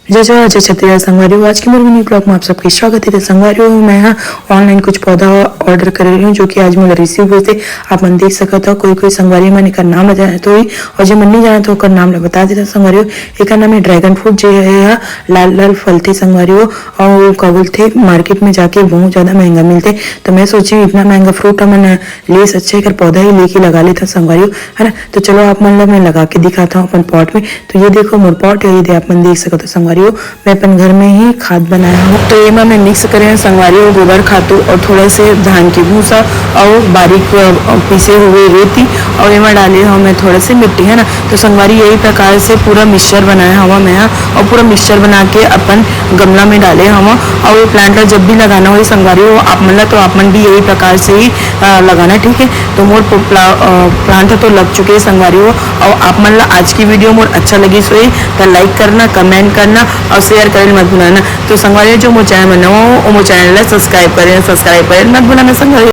जय जवाहर जय छत्तीसगढ़ संगवारी। आज की मेरे मिनी ब्लॉग में आप सबका स्वागत है। तो संगवारी मैं यहाँ ऑनलाइन कुछ पौधा ऑर्डर कर रही हूँ जो कि आज मोला रिसीव हुए थे। आप मन देख सकत हो कोई कोई संगवारी मन एकर नाम ला जाने तो और जो मन नहीं जाने तो ओकर नाम ला बता देता संगवारी। एकर नाम है ड्रैगन फ्रूट जो है लाल लाल फल थे संगवारी और का बोलते मार्केट में जाके बहुत ज्यादा महंगा मिलते। तो मैं सोची इतना महंगा फ्रूट मन ले अच्छा एकर पौधा ही लेके लगा लेता संगवारी है ना। तो चलो आप मन ला मैं लगा के दिखाता हूँ अपन पॉट में। तो ये देखो मोर पॉट है, ये आप मन देख सकते हो संगवारी। मैं अपन घर में ही खाद बनाया हूँ। तो ये मैं मिक्स करे संगवारी गोबर खातू और थोड़ा से धान की भूसा और बारीक पीसे हुए रेती और ये डाले हूँ मैं थोड़ा से मिट्टी है ना। तो संगवारी यही प्रकार से पूरा मिक्सचर बनाया हुआ मैं और पूरा मिक्सचर बना के अपन गमला में डाले हवा। और वो प्लांट जब भी लगाना हो संगवारी हो आप मन ला तो आप मन भी यही प्रकार से ही लगाना, ठीक है। तो मोर प्लांट तो लग चुके हैं संगवारी हो। और आप मन ला आज की वीडियो मोर अच्छा लगी सो तो लाइक करना, कमेंट करना और शेयर करें मत भूलना। तो संगवारी जो मो चैनल बनाओ वो मो चैनल सब्सक्राइब करें मत भूलना संगवारी।